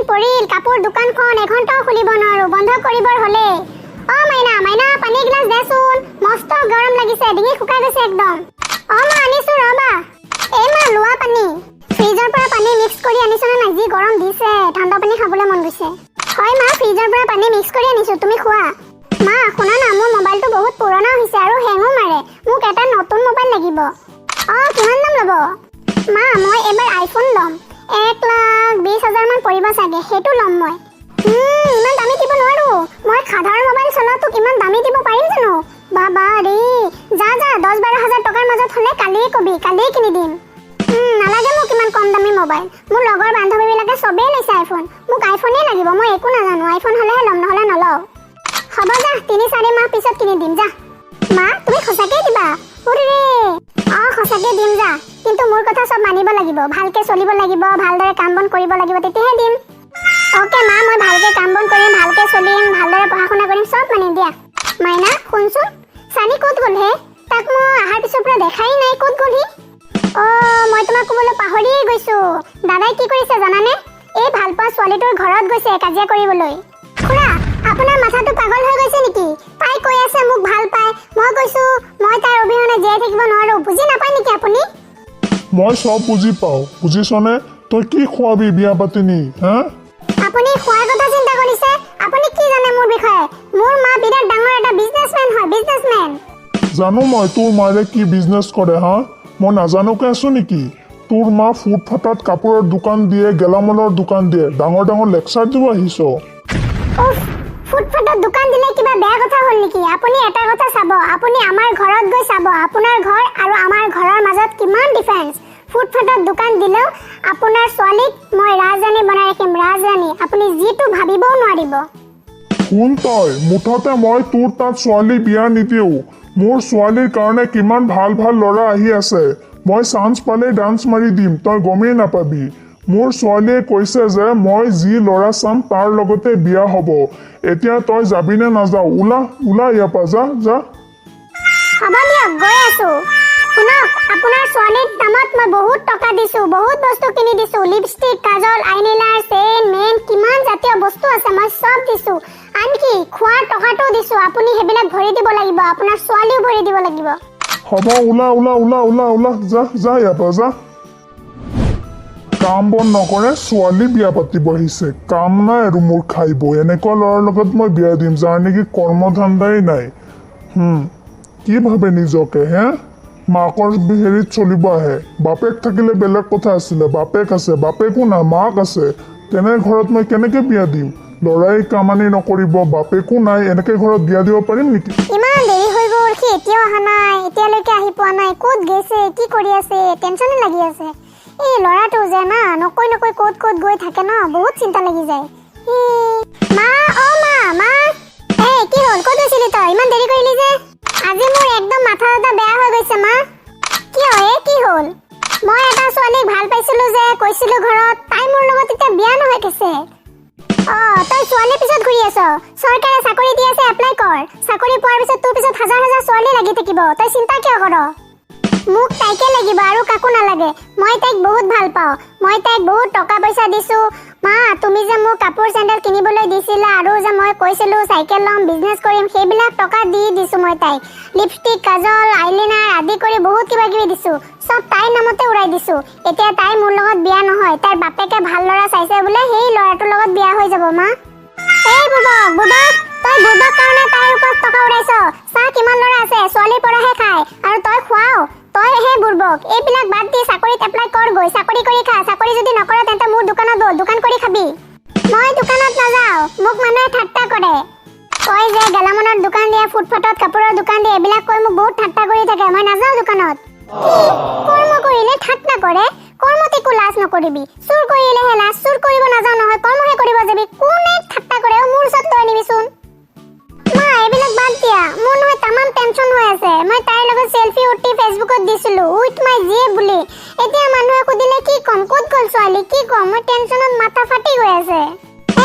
পৰিল কাপোৰ দোকানখন এঘণ্টাও খুলিব নোৱাৰো বন্ধ কৰিবৰ হলে অ মাইনা মাইনা পানী গ্লাস দেচোন মস্ত গৰম লাগিছে ডিঙি শুকাই গৈছে একদম অ মা আনিছো ৰবা এই মা লোৱা পানী ফ্ৰিজৰ পৰা পানী মিক্স কৰি আনিছো না যি গৰম দিছে ঠাণ্ডা পানী খাবলৈ মন গৈছে হয় মা ফ্ৰিজৰ পৰা পানী মিক্স কৰি আনিছো তুমি খোৱা মা শুনা না মোৰ মোবাইলটো বহুত পুৰণা হৈছে আৰু হেঙো মাৰে মোক এটা নতুন মোবাইল লাগিব অ কিমান দাম ল'ব মা মই এবাৰ আইফোন ল'ম 1,20,000 মান পৰিব চাগে হেতু ল'ম মই ইমান দামী দিব নোৱাৰো মই সাধাৰণ মোবাইল চলাতো কিমান দামী দিব পাৰিম জানো বাবা ৰে যা 10-12,000 টকাৰ মাজত হলে কালি কবি কালি কিনি দিম নালাগে মোক ইমান কম দামী মোবাইল মোৰ লগৰ বান্ধৱীবিলাকে সবেই লৈছে আইফোন মোক আইফোনেই লাগিব মই একো নাজানো আইফোন হলেহে ল'ম নহলে নলওঁ হ'ব যা 3-4 মাহ পিছত কিনি দিম যা মা তুমি সঁচাকে দিবা ওৰে সঁচাকে দিম যা কিন্তু মোৰ কথা সব মানিব লাগিব ভালকে চলিব লাগিব ভালদৰে কাম বন কৰিব লাগিব তেতিয়াহে দিম ওকে মা মই ভালকে কাম বন কৰিম ভালকে চলিম ভালদৰে পঢ়া শুনা কৰিম সব মানিম দিয়া মাইনা শুনচোন সানি ক'ত গ'ল হে তাক মই আহাৰ পিছৰ পৰা দেখাই নাই ক'ত গ'লহি মই তোমাক ক'বলৈ পাহৰিয়ে গৈছো দাদাই কি কৰিছে জানানে এই ভালপোৱা ছোৱালীটোৰ ঘৰত গৈছে কাজিয়া কৰিবলৈ খুৰা আপোনাৰ মাথাটো পাগল হৈ গৈছে নেকি তাই কৈ আছে মোক ভাল পায় মই কৈছো মই তাৰ অবিহনে জীয়াই থাকিব নোৱাৰো বুজি নাপায় নেকি আপুনি মই সব বুজি পাওঁ বুজিছনে তই কি খোৱাবি বিয়া পাতি নি হা আপুনি খোৱাৰ কথা চিন্তা কৰিছে আপুনি কি জানে মোৰ বিষয়ে মোৰ মা বিৰাট ডাঙৰ এটা বিজনেছমেন হয় বিজনেছমেন জানো মই তোৰ মাৰে কি বিজনেছ কৰে হা মই নাজানোকে আছো নেকি তোৰ মা ফুটফাটত কাপোৰৰ দোকান দিয়ে গেলামালৰ দোকান দিয়ে ডাঙৰ ডাঙৰ লেকচাৰ দিব আহিছ ফুটফাটত দোকান দিলে কিবা বেয়া কথা হ'ল নেকি আপুনি এটা কথা চাব আপুনি আমাৰ ঘৰত গৈ চাব আপোনাৰ ঘৰ আৰু আমাৰ ঘৰৰ মাজত কিমান ডিফাৰেন্স ফুটফাটত দোকান দিলেও আপোনাৰ ছোৱালীক মই ৰাজৰাণী বনাই ৰাখিম ৰাজৰাণী আপুনি যিটো ভাবিবও নোৱাৰিব শুন তই মুঠতে মই তোৰ তাত ছোৱালী বিয়া নিদিওঁ মোৰ ছোৱালীৰ কাৰণে কিমান ভাল ভাল ল'ৰা আহি আছে মই চান্স পালে ডান্স মাৰি দিম তই গমেই নাপাবি মোৰ ছোৱালীয়ে কৈছে যে মই যি ল'ৰা চাম তাৰ লগতে বিয়া হ'ব এতিয়া তই যাবিনে নাযাও ওলা ইয়াৰ পৰা যা হ'ব দিয়ক গৈ আছো শুনক আপোনাৰ ছোৱালীৰ দামত মই বহুত টকা দিছো বহুত বস্তু কিনি দিছো লিপষ্টিক কাজল আইলাইনাৰ চেইন মেন কিমান জাতীয় বস্তু আছে মই সব দিছো আনকি খোৱাৰ টকাটো দিছো আপুনি হেবিলাক ভৰি দিব লাগিব আপোনাৰ ছোৱালীও ভৰি দিব লাগিব হ'ব ওলা যা ইয়াৰ পৰা যা কাম বন নকৰে ছোৱালী বিয়া পাতিব আহিছে কাম নাই আৰু মোৰ খাইব এনেকুৱা ল'ৰাৰ লগত মই বিয়া দিম যাৰ নেকি কৰ্মধান্দাই নাই কি ভাবে নিজকে হে মাকৰ হেৰিত চলিব আহে বাপেক থাকিলে বেলেগ কথা আছিলে বাপেক আছে বাপেকো না মাক আছে তেনে ঘৰত মই কেনেকে বিয়া দিম ল'ৰাই কামানি নকৰিব বাপেকো নাই এনেকে ঘৰত বিয়া দিব পাৰিম নেকি ইমান দেৰি হৈ গ'ল সি এতিয়াও অহা নাই এতিয়ালৈকে আহি পোৱা নাই ক'ত গৈছে কি কৰি আছে টেনচনে লাগি আছে এই ল'ৰাটো যে না নকৈ ক'ত গৈ থাকে ন বহুত চিন্তা লাগি যায় মা এই কি হ'ল ক'ত গৈছিলি তই ইমান দেৰি কৰিলি যে আজি মোৰ একদম মাথা বেয়া হৈ গৈছে মা কিয় কি হ'ল মই এটা ছোৱালীক ভাল পাইছিলো যে কৈছিলো ঘৰত তাই মোৰ লগত এতিয়া বিয়া নহয় কৈছে তই ছোৱালীৰ পিছত ঘূৰি আছ চৰকাৰে চাকৰি দি আছে এপ্লাই কৰ চাকৰি পোৱাৰ পিছত তোৰ পিছত হাজাৰ ছোৱালী লাগি থাকিব তই চিন্তা কিয় কৰ মোক তাইকে লাগিব আৰু কাকো নালাগে মই তাইক বহুত ভাল পাওঁ মই তাইক বহুত টকা পইচা দিছো মা তুমি যে মোক কাপোৰ চেণ্ডেল কিনিবলৈ দিছিলা আৰু যে মই কৈছিলো চাইকেল ল'ম বিজনেছ কৰিম সেইবিলাক টকা দি দিছো মই তাইক লিপষ্টিক কাজল আইলাইনাৰ আদি কৰি বহুত কিবা কিবি দিছো সব তাইৰ নামতে উৰাই দিছো এতিয়া তাই মোৰ লগত বিয়া নহয় তাইৰ বাপেকে ভাল ল'ৰা চাইছে বোলে সেই ল'ৰাটোৰ লগত বিয়া হৈ যাব মা এই বুবক তই বুবক কাৰণে তাইৰ ওপৰত টকা উৰাইছ চা কিমান ল'ৰা আছে ছোৱালীৰ পৰাহে খায় আৰু তই খুৱাও তই হে বুৰ্বক এইবিলাক বাদ দি চাকৰিত এপ্লাই কৰ গৈ চাকৰি কৰি খা চাকৰি যদি নকৰ তেন্তে মোৰ দোকানত বল দোকান কৰি খাবি মই দোকানত নাযাওঁ মোক মানুহে ঠাট্টা কৰে কয় যে গেলামালৰ দোকান দিয়ে ফুটফাটত কাপোৰৰ দোকান দিয়ে এইবিলাক কৈ মোক বহুত ঠাট্টা কৰি থাকে মই নাযাওঁ দোকানত কৰ্ম কৰিলে ঠাট্টা কৰে কৰ্মত একো লাজ নকৰিবি চুৰ কৰিলেহে লাজ চুৰ কৰিব নাযাওঁ নহয় কৰ্মহে কৰিব যাবি কোনে ঠাট্টা কৰে মোৰ ওচৰত তই নিবিচোন মা এইবিলাক বাদ দিয়া মোৰ নহয় তামাম টেনচন হৈ আছে মই তাইৰ লগত সেলফি উঠি ফেচবুকত দিছিলো উইথ মাই জিয়ে বুলি এতিয়া মানুহে সুধিলে কি কম ক'ত গ'ল ছোৱালী কি কম মই টেনচনত মাথা ফাটি গৈ আছে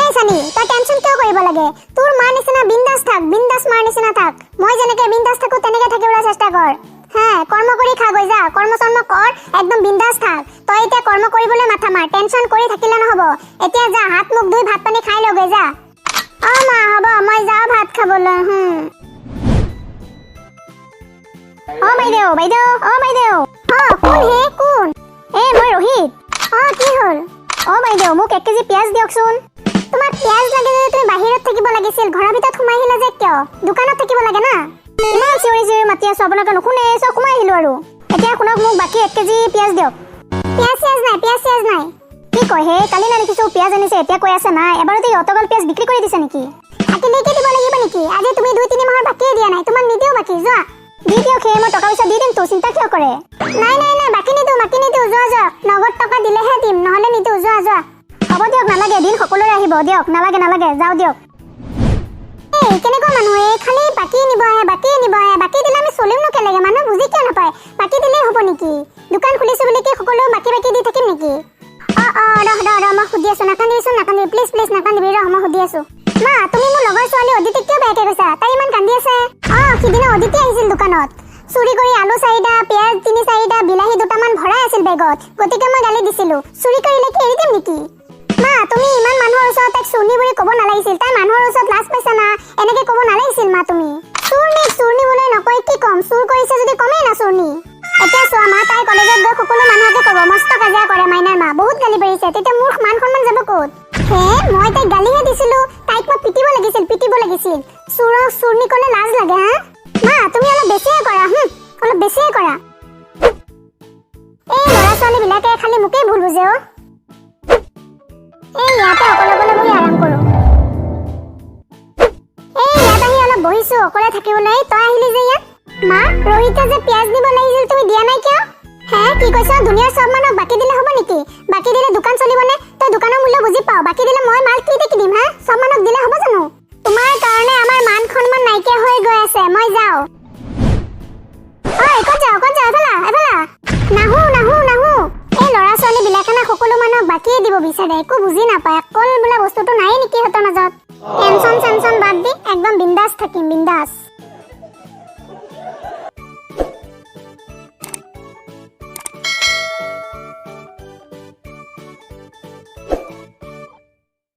এই সানি তই টেনচন কিয় কৰিব লাগে তোৰ মাৰ নিচিনা বিন্দাস থাক বিন্দাস মাৰ নিচিনা থাক মই যেনেকে বিন্দাস থাকো তেনেকে থাকিবলৈ চেষ্টা কৰ হে কৰ্ম কৰি খা গৈ যা কৰ্ম চৰ্ম কৰ একদম বিন্দাস থাক তই এতিয়া কৰ্ম কৰিবলৈ মাথা মাৰ টেনচন কৰি থাকিলে নহব এতিয়া যা হাত মুখ ধুই ভাত পানী খাই লগে যা মা হ'ব মই যাওঁ ভাত খাবলৈ বাইদেউ বাইদেউ বাইদেউ কোন হে কোন মই ৰোহিত কি হ'ল বাইদেউ মোক 1 কেজি পিয়াজ দিয়কচোন তোমাক পিয়াজ লাগে যদি তুমি বাহিৰত থাকিব লাগিছিল ঘৰৰ ভিতৰত সোমাই আহিলা যে কিয় দোকানত থাকিব লাগে না ইমান চিঞৰি চিঞৰি মাতি আছো আপোনালোকে নুশুনে চব সোমাই আহিলো আৰু এতিয়া শুনক মোক বাকী 1 কেজি পিয়াজ দিয়ক পিয়াজ নাই কি কয় হে কালি না দেখিছো পিয়াজ আনিছে এতিয়া কৈ আছে নাই এবাৰতে অতগল পিয়াজ বিক্ৰী কৰি দিছে নেকি থাকিলেকে দিব লাগিব নেকি আজি তুমি 2-3 মাহৰ বাকী দিয়া নাই তোমাক নিদিও বাকী যোৱা দি দিয়ক হে মই টকা পইচা দি দিম তো চিন্তা কিয় কৰে নাই বাকী নিদিও যোৱা নগদ টকা দিলেহে দিম নহলে নিদিও যোৱা হ'ব দিয়ক নালাগে দিন সকলোৰে আহিব দিয়ক নালাগে যাওঁ দিয়ক কেনেকুৱা মানুহ খালি বাকী নিব আহে বাকী দিলে আমি চলিম নো কেলেগে মানুহ বুজি কিয় নাপায় বাকী দিলেই হ'ব নেকি দোকান খুলিছো বুলি কি সকলো বাকী দি থাকিম নেকি ৰহ মই সুধি আছো নাকান্দিবি প্লিজ নাকান্দিবি ৰহ মই সুধি আছো মা তুমি মোৰ লগৰ ছোৱালী অদিতিক কিয় বেয়াকে কৈছা তাই ইমান কান্দি আছে সিদিনা অদিতি আহিছিল দোকানত চুৰি কৰি আলু 4টা পিয়াজ 3-4টা বিলাহী 2টামান ভৰাই আছিল বেগত গতিকে মই গালি দিছিলো চুৰি কৰিলে কি এৰি দিম নেকি মা তুমি ইমান মানুহৰ ওচৰত তাইক চুৰনি বুলি ক'ব নালাগিছিল তাই মানুহৰ ওচৰত লাজ পাইছা না এনেকে ক'ব নালাগিছিল মা তুমি চুৰনি বুলি নকয় কি কম চুৰ কৰিছে যদি কমেই না চুৰনি এতিয়া চোৱা মা তাই কলেজত গৈ সকলো মানুহকে ক'ব মস্ত কাজিয়া কৰে মাইনাৰ মা বহুত গালি পাৰিছে তেতিয়া মোৰ মান সন্মান যাব ক'ত মই তাইক গালিহে দিছিলো তাইক মই পিটিব লাগিছিল চুৰনি ক'লে লাজ লাগে মা তুমি অলপ বেছিয়ে কৰা এই ল'ৰা ছোৱালী বিলাকে খালি মোকেই ভুল বুজে ইয়াতে অকলে বহি আৰাম কৰো ইয়াত আহি অলপ বহিছো অকলে থাকিবলৈ তই আহিলি যে ইয়াত মা ৰোহিতে যে পিয়াজ দিব লাগিছিল তুমি দিয়া নাই কিয় কি কৈছ দুনিয়াৰ সব মানুহক বাকী দিলে হ'ব নেকি বাকী দিলে দোকান চলিবনে তই দোকানৰ মূল্য বুজি পাও বাকী দিলে মই মাল কি দিম সব মানুহক দিলে হ'ব জানো তোমাৰ কাৰণে আমাৰ মান সন্মান নাইকিয়া হৈ গৈ আছে মই যাও ক'ত যাও এফালা নাহো এই ল'ৰা ছোৱালী বিলাকে না সকলো মানুহক বাকীয়ে দিব বিচাৰে একো বুজি নাপায় অকল বোলা বস্তুটো নাই নেকি সিহঁতৰ মাজত টেনচন বাদ দি একদম বিন্দাস থাকিম বিন্দাস